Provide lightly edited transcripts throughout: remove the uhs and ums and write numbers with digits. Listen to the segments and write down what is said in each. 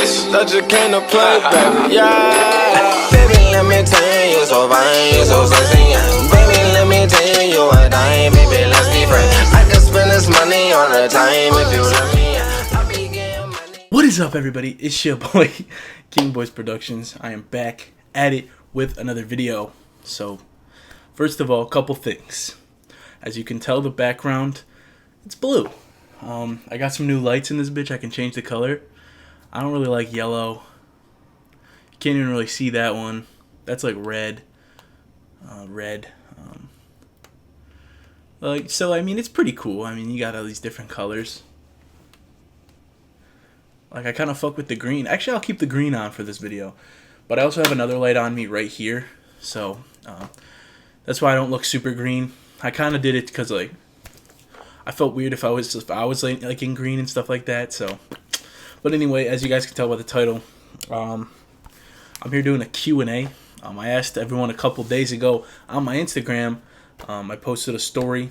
bitch that you came to play, baby, yeah. Baby, let me tell you, so fine, you so sexy, yeah. Baby, let me tell you, you a dime, baby, let's be friends. I can spend this money on a time if you let me, yeah. I'll be getting money. What is up, everybody? It's your boy, King Boys Productions. I am back at it with another video. So, first of all, a couple things. As you can tell, the background, it's blue. I got some new lights in this bitch. I can change the color. I don't really like yellow. You can't even really see that one. That's like red. So I mean, it's pretty cool. I mean, you got all these different colors. Like, I kind of fuck with the green. Actually, I'll keep the green on for this video. But I also have another light on me right here. So, that's why I don't look super green. I kind of did it because, like, I felt weird if I was like in green and stuff like that. So, but anyway, as you guys can tell by the title, I'm here doing a Q&A. I asked everyone a couple days ago on my Instagram. I posted a story.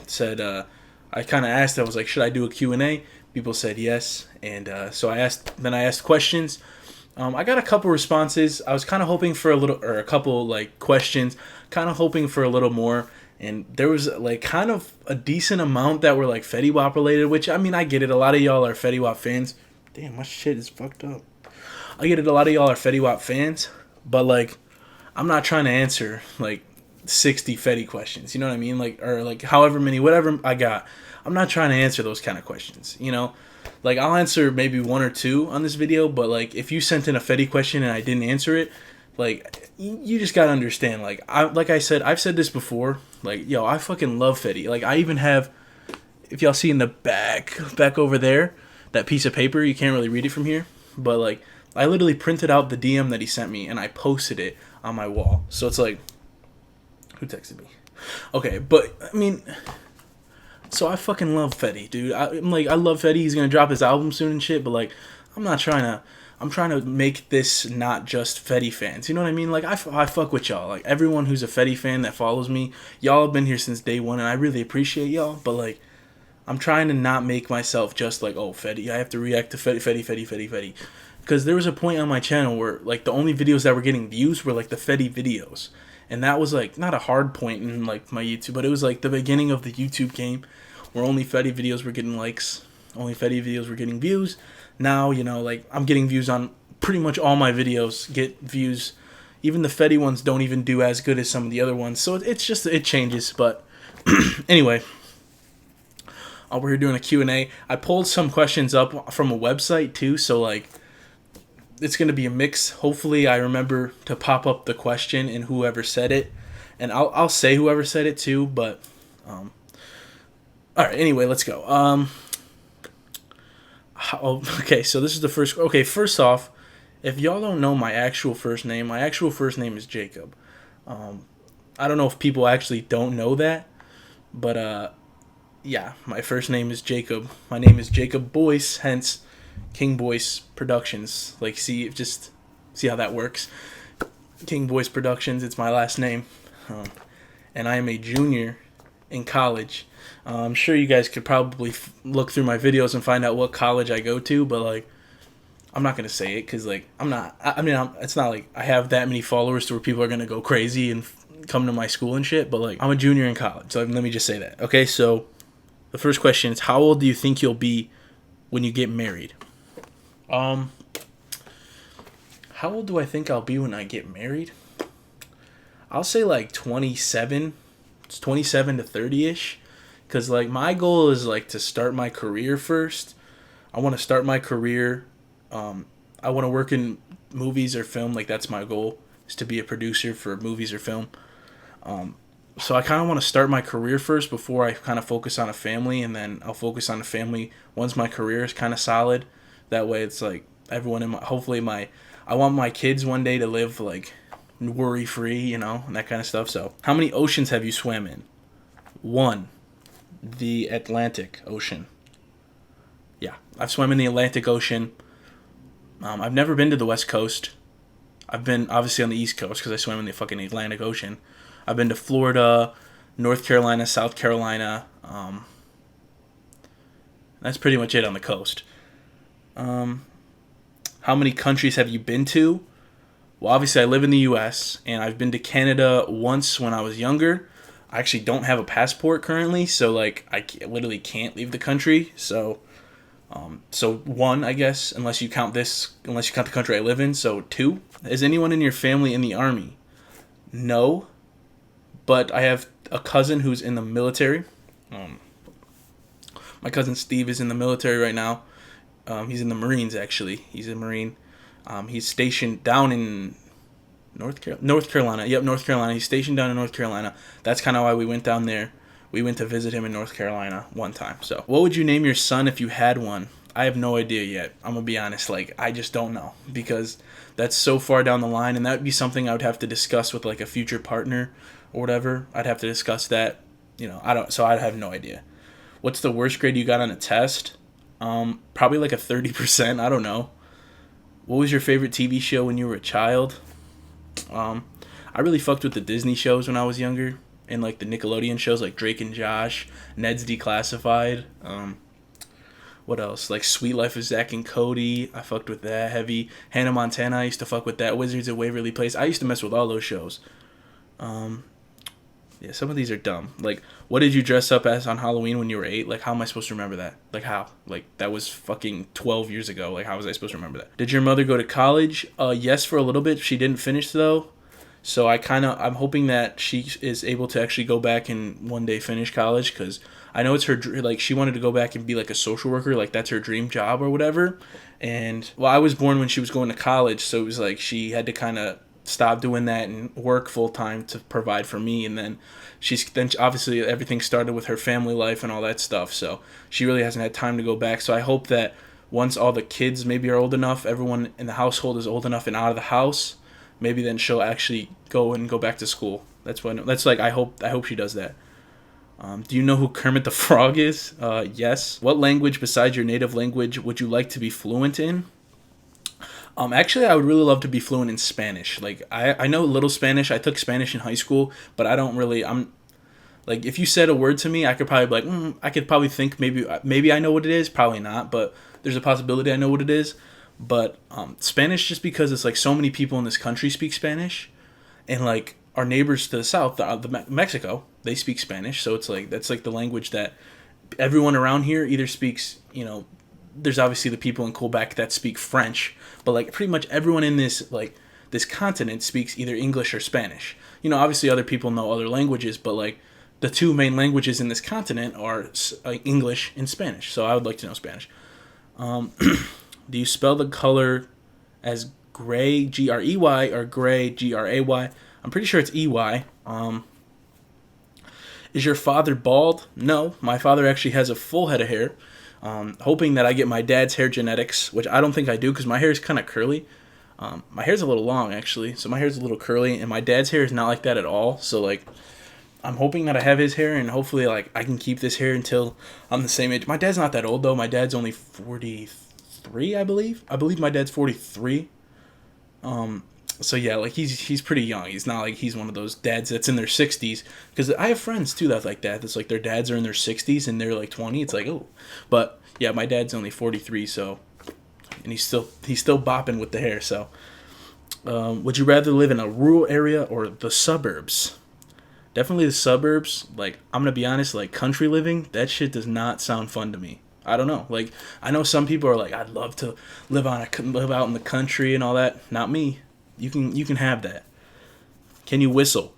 It said, I kind of asked, I was like, should I do a Q&A? People said yes. And so I asked questions. I got a couple responses. I was kind of hoping for a couple like questions, kind of hoping for a little more. And there was like kind of a decent amount that were like Fetty Wap related, which, I mean, I get it. A lot of y'all are Fetty Wap fans. Damn, my shit is fucked up. I get it. A lot of y'all are Fetty Wap fans, but like, I'm not trying to answer like 60 Fetty questions. You know what I mean? Like, or like however many, whatever I got. I'm not trying to answer those kind of questions, you know? Like, I'll answer maybe one or two on this video, but like, if you sent in a Fetty question and I didn't answer it, like, you just gotta understand, like I said, I've said this before, like, yo, I fucking love Fetty. Like, I even have, if y'all see in the back over there, that piece of paper, you can't really read it from here, but like, I literally printed out the DM that he sent me and I posted it on my wall. So it's like, who texted me? Okay, but I mean, so I fucking love Fetty, dude. I'm like, I love Fetty. He's gonna drop his album soon and shit, but like, I'm trying to make this not just Fetty fans. You know what I mean? Like, I fuck with y'all. Like, everyone who's a Fetty fan that follows me, y'all have been here since day one, and I really appreciate y'all. But like, I'm trying to not make myself just like, oh, Fetty, I have to react to Fetty. Because there was a point on my channel where like the only videos that were getting views were like the Fetty videos. And that was like not a hard point in like my YouTube, but it was like the beginning of the YouTube game where only Fetty videos were getting likes, only Fetty videos were getting views. Now, you know, like, I'm getting views on pretty much all my videos, get views. Even the Fetty ones don't even do as good as some of the other ones. So it's just, it changes. But anyway, we're here doing a Q&A. I pulled some questions up from a website too. So like, it's going to be a mix. Hopefully I remember to pop up the question and whoever said it. And I'll say whoever said it too. But, all right, anyway, let's go. Okay, so this is the first. Okay, first off, if y'all don't know my actual first name is Jacob. I don't know if people actually don't know that, but yeah, my first name is Jacob. My name is Jacob Boyce, hence King Boyce Productions. Like, see how that works. King Boyce Productions. It's my last name, and I am a junior in college. I'm sure you guys could probably look through my videos and find out what college I go to, but like, I'm not gonna say it because like, it's not like I have that many followers to where people are gonna go crazy and come to my school and shit. But like, I'm a junior in college, so let me just say that. Okay, so the first question is, how old do you think you'll be when you get married? How old do I think I'll be when I get married? I'll say like 27. It's 27 to 30-ish. Because, like, my goal is, like, to start my career first. I want to start my career. I want to work in movies or film. Like, that's my goal, is to be a producer for movies or film. So I kind of want to start my career first before I kind of focus on a family. And then I'll focus on a family once my career is kind of solid. That way it's, like, everyone in my... Hopefully I want my kids one day to live, like, worry-free, you know, and that kind of stuff. So, how many oceans have you swam in? 1. The Atlantic Ocean. Yeah, I've swam in the Atlantic Ocean. I've never been to the West Coast. I've been obviously on the East Coast because I swam in the fucking Atlantic Ocean. I've been to Florida, North Carolina, South Carolina. That's pretty much it on the coast. How How many countries have you been to? Well, obviously I live in the U.S. and I've been to Canada once when I was younger. I actually don't have a passport currently, so like literally can't leave the country. So, so one, I guess, unless you count the country I live in. So two. Is anyone in your family in the army? No, but I have a cousin who's in the military. My cousin Steve is in the military right now. He's in the Marines, actually. He's a Marine. He's stationed down in North Carolina. Yep, North Carolina. He's stationed down in North Carolina. That's kind of why we went down there. We went to visit him in North Carolina one time. So, what would you name your son if you had one? I have no idea yet. I'm going to be honest. Like, I just don't know. Because that's so far down the line. And that would be something I would have to discuss with, like, a future partner or whatever. I'd have to discuss that. You know, so I'd have no idea. What's the worst grade you got on a test? Probably like a 30%. I don't know. What was your favorite TV show when you were a child? I really fucked with the Disney shows when I was younger. And like the Nickelodeon shows like Drake and Josh, Ned's Declassified. What else? Like Sweet Life of Zack and Cody. I fucked with that heavy. Hannah Montana, I used to fuck with that. Wizards of Waverly Place. I used to mess with all those shows. Yeah, some of these are dumb. Like, what did you dress up as on Halloween when you were 8? Like, how am I supposed to remember that? Like, how? Like, that was fucking 12 years ago. Like, how was I supposed to remember that? Did your mother go to college? Yes, for a little bit. She didn't finish, though. So I'm hoping that she is able to actually go back and one day finish college, because I know it's her, like, she wanted to go back and be, like, a social worker. Like, that's her dream job or whatever. And, well, I was born when she was going to college, so it was like she had to kind of stop doing that and work full time to provide for me. And then obviously everything started with her family life and all that stuff, so she really hasn't had time to go back. So I hope that once all the kids maybe are old enough, everyone in the household is old enough and out of the house, maybe then she'll actually go back to school. I hope she does that. Do you know who Kermit the Frog is? Yes. What language besides your native language would you like to be fluent in? Actually, I would really love to be fluent in Spanish. Like, I know a little Spanish. I took Spanish in high school, but like, if you said a word to me, I could probably be like, I could probably think maybe I know what it is. Probably not, but there's a possibility I know what it is. But Spanish, just because it's like so many people in this country speak Spanish, and like our neighbors to the south, Mexico, they speak Spanish. So it's like, that's like the language that everyone around here either speaks, you know. There's obviously the people in Quebec that speak French, but like pretty much everyone in this continent speaks either English or Spanish. You know, obviously other people know other languages, but like the two main languages in this continent are English and Spanish. So I would like to know Spanish. Do you spell the color as gray, Grey, or gray, Gray? I'm pretty sure it's EY. Is your father bald? No, my father actually has a full head of hair. Hoping that I get my dad's hair genetics, which I don't think I do because my hair is kind of curly. My hair's a little long, actually, so my hair's a little curly, and my dad's hair is not like that at all. So, like, I'm hoping that I have his hair, and hopefully, like, I can keep this hair until I'm the same age. My dad's not that old, though. My dad's only 43, I believe. I believe my dad's 43. So yeah, like he's pretty young. He's not like he's one of those dads that's in their 60s. Because I have friends too that's like that. That's like their dads are in their 60s and they're like 20. It's like, oh, but yeah, my dad's only 43. So, and he's still bopping with the hair. So, would you rather live in a rural area or the suburbs? Definitely the suburbs. Like, I'm gonna be honest. Like, country living, that shit does not sound fun to me. I don't know. Like, I know some people are like, I'd love to live out in the country and all that. Not me. You can have that. Can you whistle?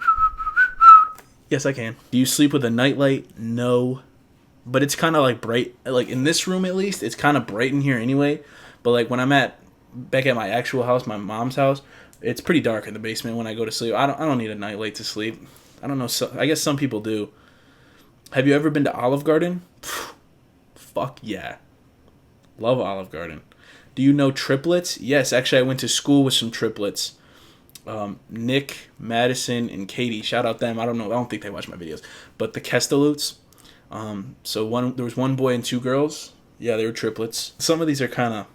Yes, I can. Do you sleep with a nightlight? No. But it's kind of like bright. Like in this room at least, it's kind of bright in here anyway. But like when I'm back at my actual house, my mom's house, it's pretty dark in the basement when I go to sleep. I don't need a nightlight to sleep. I don't know. I guess some people do. Have you ever been to Olive Garden? Fuck yeah. Love Olive Garden. Do you know triplets? Yes, actually I went to school with some triplets. Nick, Madison, and Katie. Shout out them. I don't think they watch my videos. But the Kesteloots. So there was one boy and two girls. Yeah, they were triplets. Some of these are kind of...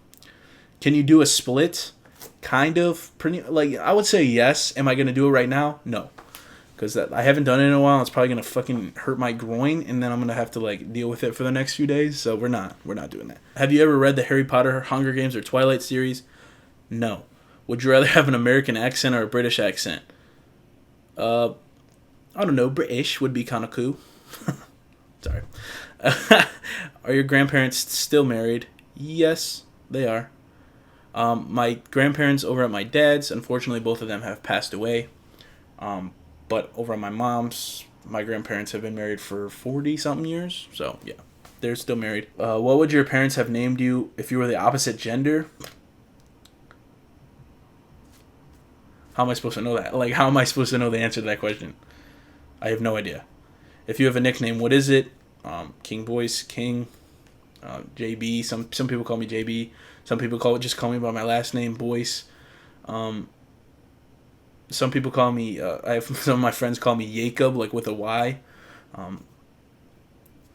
Can you do a split? Kind of. Like, I would say yes. Am I going to do it right now? No. Because I haven't done it in a while. It's probably going to fucking hurt my groin. And then I'm going to have to, like, deal with it for the next few days. So we're not doing that. Have you ever read the Harry Potter, Hunger Games, or Twilight series? No. Would you rather have an American accent or a British accent? I don't know. British would be kind of cool. Sorry. Are your grandparents still married? Yes, they are. My grandparents over at my dad's, unfortunately, both of them have passed away. But over at my mom's, my grandparents have been married for 40-something years. So, yeah, they're still married. What would your parents have named you if you were the opposite gender? How am I supposed to know that? Like, how am I supposed to know the answer to that question? I have no idea. If you have a nickname, what is it? King Boyce, King, JB. Some people call me JB. Some people just call me by my last name, Boyce. Some people call me. I have some of my friends call me Jacob, like with a Y.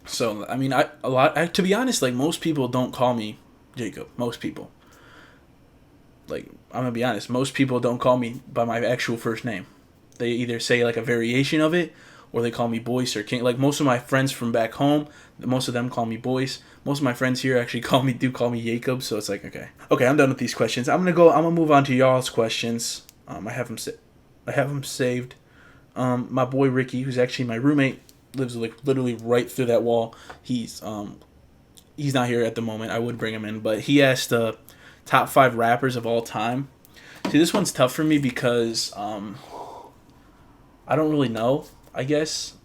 So I mean, to be honest, like most people don't call me Jacob. Most people. Like I'm gonna be honest, most people don't call me by my actual first name. They either say like a variation of it, or they call me Boyce or King. Like most of my friends from back home, most of them call me Boyce. Most of my friends here actually call me Jacob. So it's like okay, I'm done with these questions. I'm gonna move on to y'all's questions. I have them saved. My boy Ricky, who's actually my roommate, lives like literally right through that wall. He's not here at the moment. I would bring him in, but he asked top 5 rappers of all time. See, this one's tough for me because I don't really know, I guess.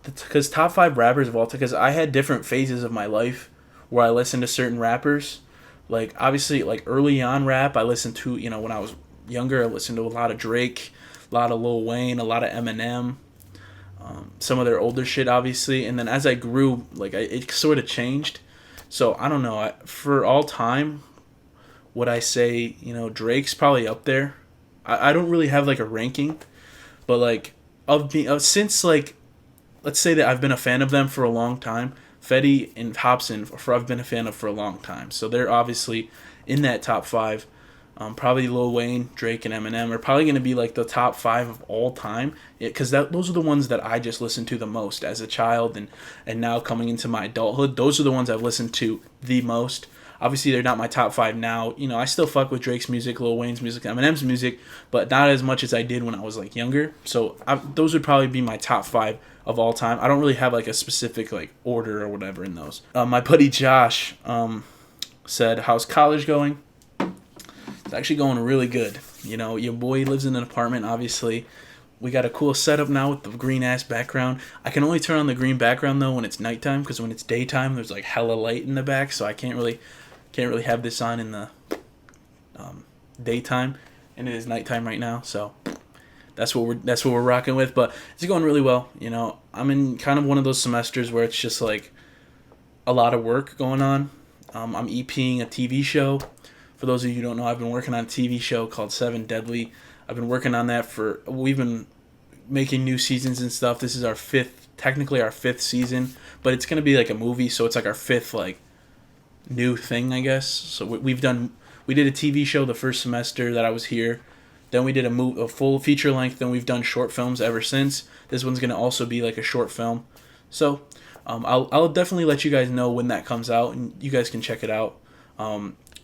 Because top 5 rappers of all time, because I had different phases of my life where I listened to certain rappers. Like, obviously, like early on rap, I listened to, when I was younger, I listened to a lot of Drake, a lot of Lil Wayne, a lot of Eminem, some of their older shit, obviously. And then as I grew, like, it sort of changed. So, I don't know. For all time, would I say, Drake's probably up there. I don't really have, like, a ranking. But, like, since, like, let's say that I've been a fan of them for a long time, Fetty and Hobson, I've been a fan of for a long time. So they're obviously in that top 5. Probably Lil Wayne, Drake, and Eminem are probably going to be like the top 5 of all time. Because those are the ones that I just listened to the most as a child and now coming into my adulthood. Those are the ones I've listened to the most. Obviously, they're not my top 5 now. I still fuck with Drake's music, Lil Wayne's music, Eminem's music, but not as much as I did when I was like younger. So those would probably be my top 5 of all time. I don't really have like a specific like order or whatever in those. My buddy Josh said, "How's college going?" It's actually going really good. Your boy lives in an apartment, obviously. We got a cool setup now with the green ass background. I can only turn on the green background though when it's nighttime, because when it's daytime there's like hella light in the back, so I can't really have this on in the daytime, and it is nighttime right now, so that's what we're rocking with. But it's going really well. I'm in kind of one of those semesters where it's just like a lot of work going on. I'm EPing a TV show. For those of you who don't know, I've been working on a TV show called 7 Deadly. I've been working on that we've been making new seasons and stuff. This is technically our 5th season, but it's going to be like a movie, so it's like our 5th like new thing, I guess. So we did a TV show the first semester that I was here. Then we did a full feature length. Then we've done short films ever since. This one's going to also be like a short film. So I'll definitely let you guys know when that comes out, and you guys can check it out.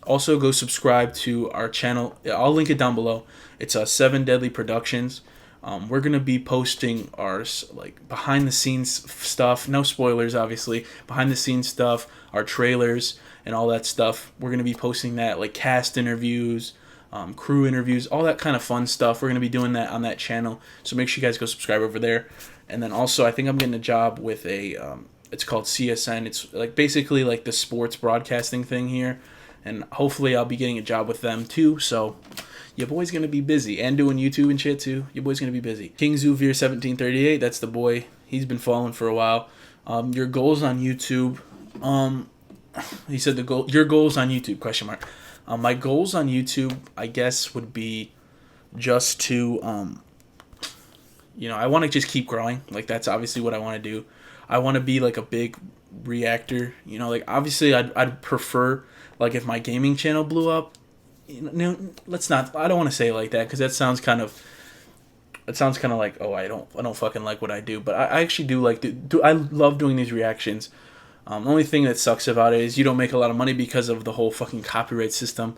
Also, go subscribe to our channel. I'll link it down below. It's 7 Deadly Productions. We're going to be posting our like behind the scenes stuff. No spoilers, obviously. Behind the scenes stuff, our trailers, and all that stuff. We're going to be posting that, like cast interviews, crew interviews, all that kind of fun stuff. We're going to be doing that on that channel. So make sure you guys go subscribe over there. And then also, I think I'm getting a job with it's called CSN. It's like basically like the sports broadcasting thing here. And hopefully I'll be getting a job with them too. So your boy's going to be busy. And doing YouTube and shit too. Your boy's going to be busy. King Zuvir 1738. That's the boy. He's been following for a while. Your goals on YouTube. He said your goals on YouTube, question mark. My goals on YouTube, I guess, would be just to, I want to just keep growing. Like, that's obviously what I want to do. I want to be, like, a big reactor. Like, obviously, I'd prefer, like, if my gaming channel blew up. Let's not, I don't want to say it like that, because that sounds kind of, like, oh, I don't fucking like what I do. But I actually do like, I love doing these reactions. The only thing that sucks about it is you don't make a lot of money because of the whole fucking copyright system.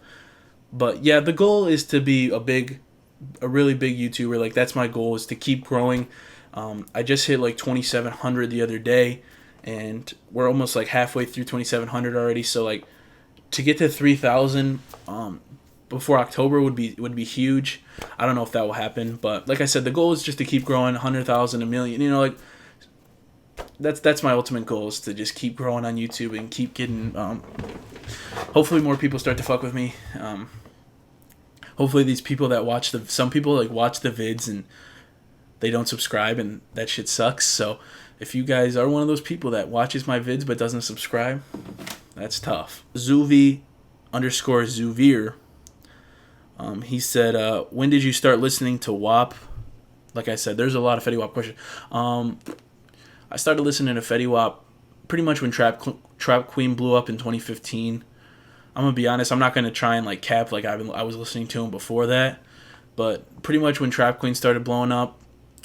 But yeah, the goal is to be a really big YouTuber. Like that's my goal, is to keep growing. I just hit like 2,700 the other day, and we're almost like halfway through 2,700 already. So like to get to 3,000 before October would be huge. I don't know if that will happen, but like I said, the goal is just to keep growing. 100,000, a million. You know, like that's my ultimate goal, is to just keep growing on YouTube and keep getting. Hopefully, more people start to fuck with me. Hopefully, these people that some people like watch the vids and they don't subscribe, and that shit sucks. So if you guys are one of those people that watches my vids but doesn't subscribe, that's tough. Zuvi_Zuvir. He said, when did you start listening to WAP? Like I said, there's a lot of Fetty Wap questions. I started listening to Fetty Wap pretty much when Trap Queen blew up in 2015. I'm gonna be honest, I'm not gonna try and like cap like I was listening to him before that, but pretty much when Trap Queen started blowing up,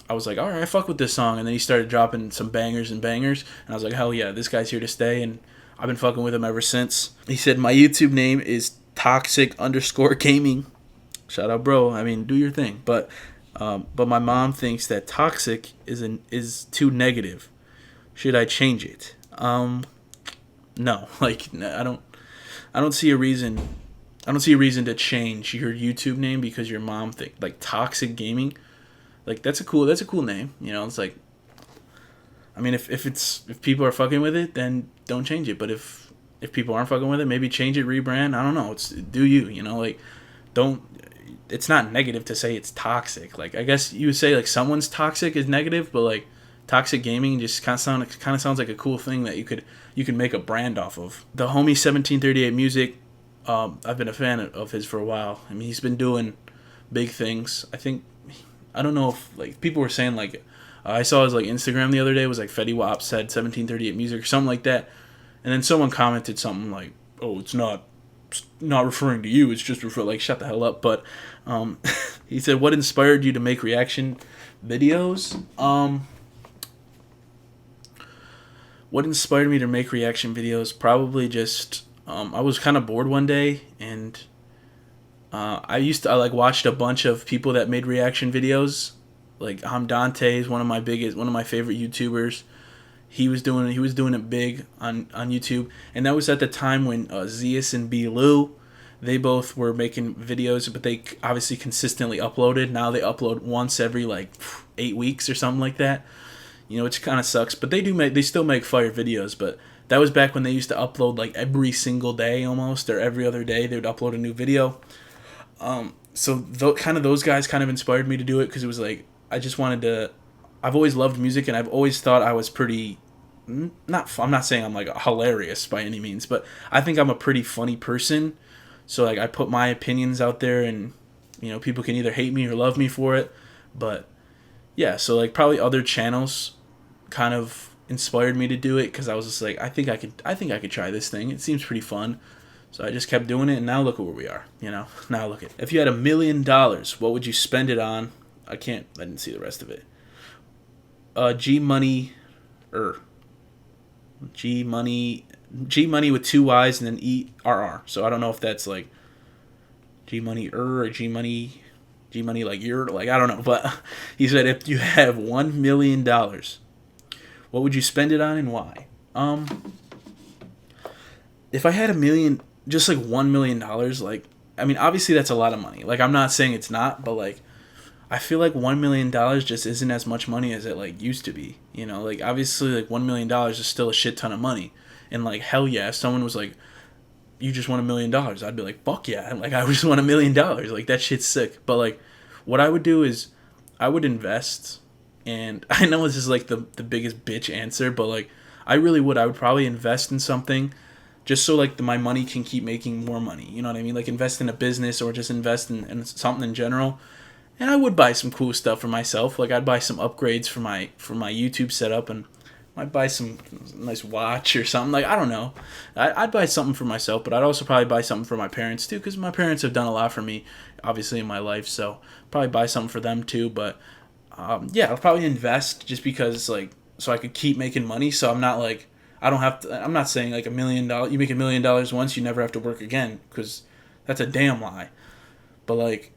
I was like, all right, I fuck with this song, and then he started dropping some bangers, and I was like, hell yeah, this guy's here to stay, and I've been fucking with him ever since. He said my YouTube name is toxic_gaming. Shout out, bro. I mean, do your thing, but my mom thinks that toxic is too negative. Should I change it? No, like I don't see a reason. I don't see a reason to change your YouTube name because your mom think like toxic gaming. Like that's a cool name. You know, it's like, I mean, if people are fucking with it, then don't change it. But if people aren't fucking with it, maybe change it, rebrand. I don't know. It's do you, you know, like don't. It's not negative to say it's toxic. Like I guess you would say like someone's toxic is negative, but like toxic gaming just kind of sounds like a cool thing that you could make a brand off of. The homie 1738 Music, I've been a fan of his for a while. I mean, he's been doing big things. I don't know if like people were saying like I saw his like Instagram the other day was like Fetty Wap said 1738 Music or something like that, and then someone commented something like, "Oh, it's not referring to you. It's just like shut the hell up." But he said, "What inspired you to make reaction videos?" What inspired me to make reaction videos? Probably just I was kind of bored one day, and I like watched a bunch of people that made reaction videos. Like Dante is one of my favorite YouTubers. He was doing it big on YouTube, and that was at the time when Zeus and B. Lou, they both were making videos, but they obviously consistently uploaded. Now they upload once every like 8 weeks or something like that. You know, which kind of sucks, but they still make fire videos. But that was back when they used to upload like every single day almost, or every other day they would upload a new video. So those guys kind of inspired me to do it, because it was like I just wanted to. I've always loved music, and I've always thought I was pretty. I'm not saying I'm like hilarious by any means, but I think I'm a pretty funny person. So like I put my opinions out there, and you know, people can either hate me or love me for it. But yeah, so like probably other channels kind of inspired me to do it, because I was just like, I think I could try this thing. It seems pretty fun. So I just kept doing it, and now look at where we are. You know, now look at it. If you had $1 million, what would you spend it on? I didn't see the rest of it. G Money with 2 Y's and then ERR. So I don't know if that's like G Money or G Money like you're like, I don't know. But he said if you have $1 million, what would you spend it on and why? If I had just like $1 million, like, I mean, obviously that's a lot of money. Like, I'm not saying it's not, but like, I feel like $1 million just isn't as much money as it like used to be. You know, like obviously like $1 million is still a shit ton of money. And like, hell yeah, if someone was like, you just won $1 million, I'd be like, fuck yeah, like I just won $1 million. Like that shit's sick. But like, what I would do is I would invest. And I know this is like the biggest bitch answer, but like I really would. I would probably invest in something just so like my money can keep making more money. You know what I mean? Like invest in a business or just invest in something in general. And I would buy some cool stuff for myself. Like I'd buy some upgrades for my YouTube setup, and I'd buy some nice watch or something. Like I don't know. I'd buy something for myself, but I'd also probably buy something for my parents too, because my parents have done a lot for me, obviously in my life. So probably buy something for them too. But yeah, I'll probably invest just because like so I could keep making money. So I'm not like I don't have to. I'm not saying like $1 million. You make $1 million once, you never have to work again, because That's a damn lie. But like,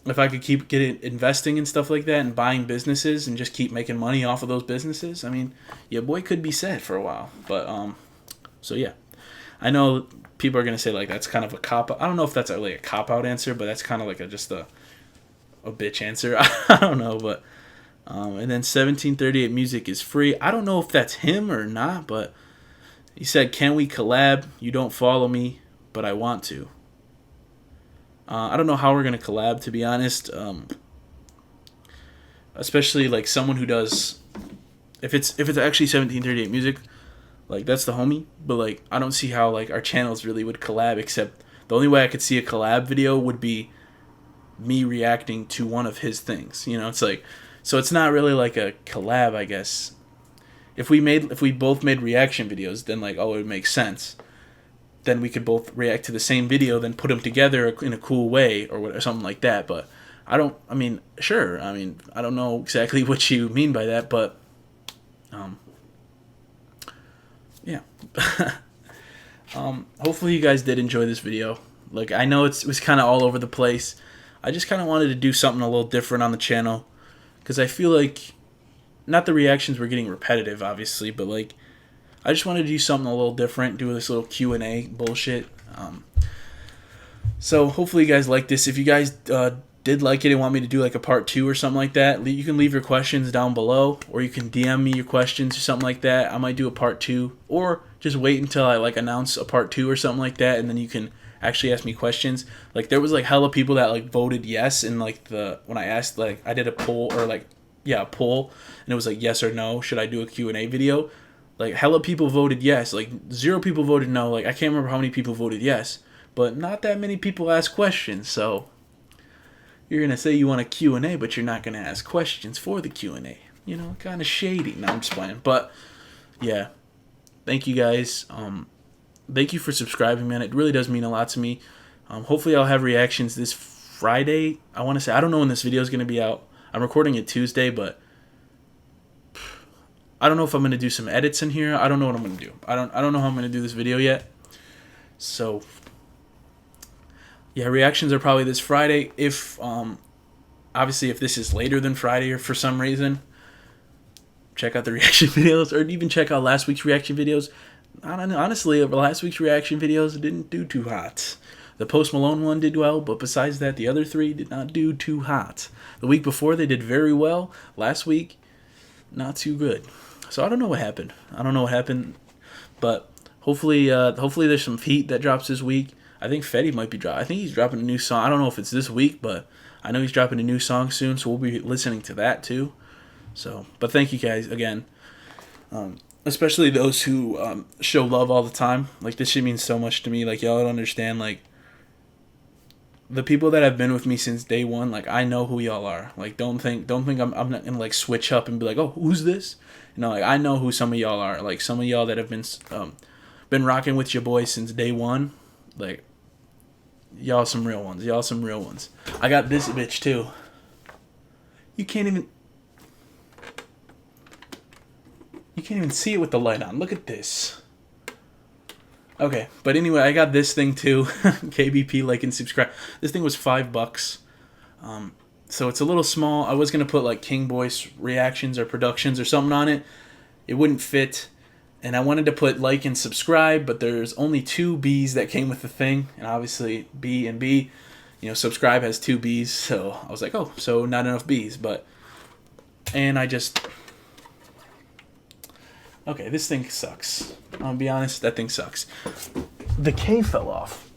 if I could keep investing in stuff like that and buying businesses and just keep making money off of those businesses, I mean, yeah, boy could be set for a while. But so yeah, I know people are gonna say like that's kind of a cop. I don't know if that's really a cop out answer, but that's kind of like just a bitch answer. I don't know, but and then 1738 music is free. I don't know if that's him or not, but he said, "Can we collab? You don't follow me, but I want to." I don't know how we're gonna collab, to be honest. Especially like someone who does, if it's actually 1738 music, like that's the homie. But like I don't see how like our channels really would collab. Except the only way I could see a collab video would be me reacting to one of his things. You know, it's like, so it's not really like a collab, I guess. If we both made reaction videos, then like, oh, it would make sense. Then we could both react to the same video, then put them together in a cool way or something like that. But I mean, sure. I mean, I don't know exactly what you mean by that, but yeah. Hopefully you guys did enjoy this video. Like, I know it was kind of all over the place. I just kind of wanted to do something a little different on the channel, because I feel like, not the reactions were getting repetitive, obviously, but like, I just wanted to do something a little different, do this little Q&A bullshit. So hopefully you guys like this. If you guys did like it and want me to do like a part 2 or something like that, you can leave your questions down below, or you can DM me your questions or something like that. I might do a part 2, or just wait until I like announce a part 2 or something like that, and then you can actually ask me questions. Like, there was like hella people that like voted yes in like when I asked, like I did a poll, or like, yeah, a poll, and it was like yes or no, should I do a Q&A video? Like, hella people voted yes. Like, 0 people voted no. Like, I can't remember how many people voted yes, but not that many people asked questions. So you're gonna say you want a Q&A, but you're not gonna ask questions for the Q&A. You know, kind of shady. No, I'm just playing. But yeah, thank you guys. Thank you for subscribing, man. It really does mean a lot to me. Hopefully I'll have reactions this Friday. I want to say, I don't know when this video is going to be out. I'm recording it Tuesday, but I don't know if I'm going to do some edits in here. I don't know what I'm going to do. I don't know how I'm going to do this video yet. So yeah, reactions are probably this Friday. If obviously if this is later than Friday or for some reason, check out the reaction videos, or even check out last week's reaction videos. Honestly, last week's reaction videos didn't do too hot. The Post Malone one did well, but besides that, the other 3 did not do too hot. The week before, they did very well. Last week, not too good. So I don't know what happened. But hopefully there's some heat that drops this week. I think Fetty might be dropping. I think he's dropping a new song. I don't know if it's this week, but I know he's dropping a new song soon, so we'll be listening to that too. So, but thank you guys again. Especially those who show love all the time. Like, this shit means so much to me. Like, y'all don't understand. Like, the people that have been with me since day one, like, I know who y'all are. Like, don't think I'm not gonna like switch up and be like, oh, who's this? You know, like, I know who some of y'all are. Like, some of y'all that have been rocking with your boy since day one. Like, y'all some real ones. I got this bitch too. You can't even see it with the light on. Look at this. Okay, but anyway, I got this thing too. KBP, like and subscribe. This thing was $5. So it's a little small. I was gonna put like King Boy's reactions or productions or something on it. It wouldn't fit, and I wanted to put like and subscribe, but there's only 2 B's that came with the thing, and obviously B and B. You know, subscribe has 2 B's, so I was like, oh, so not enough B's, and I just. Okay, this thing sucks. I'll be honest, that thing sucks. The K fell off.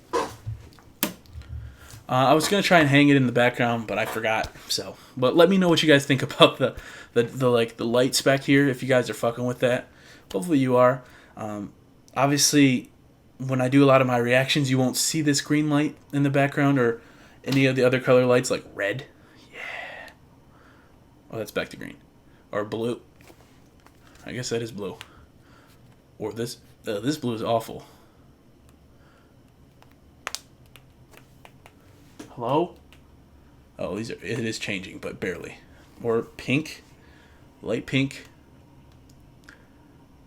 I was gonna try and hang it in the background, but I forgot. So, but let me know what you guys think about the light spec here. If you guys are fucking with that, hopefully you are. Obviously, when I do a lot of my reactions, you won't see this green light in the background or any of the other color lights like red. Yeah. Oh, that's back to green or blue. I guess that is blue. Or this blue is awful. Hello? Oh, it is changing, but barely. Or pink, light pink.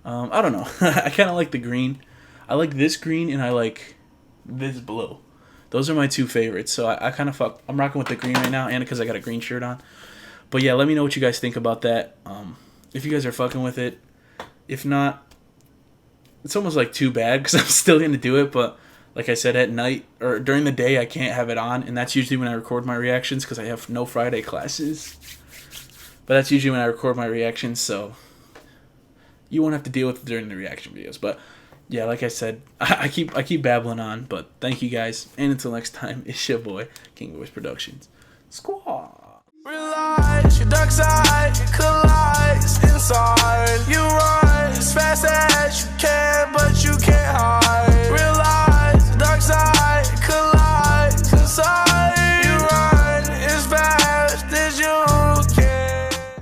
I don't know. I kind of like the green. I like this green and I like this blue. Those are my two favorites. So I kind of I'm rocking with the green right now, and because I got a green shirt on. But yeah, let me know what you guys think about that. If you guys are fucking with it. If not, it's almost like too bad because I'm still going to do it. But like I said, at night or during the day, I can't have it on. And that's usually when I record my reactions because I have no Friday classes. But that's usually when I record my reactions. So you won't have to deal with it during the reaction videos. But yeah, like I said, I keep babbling on. But thank you guys. And until next time, it's your boy, King Voice Productions. Squaw. Realize your dark side collides inside you.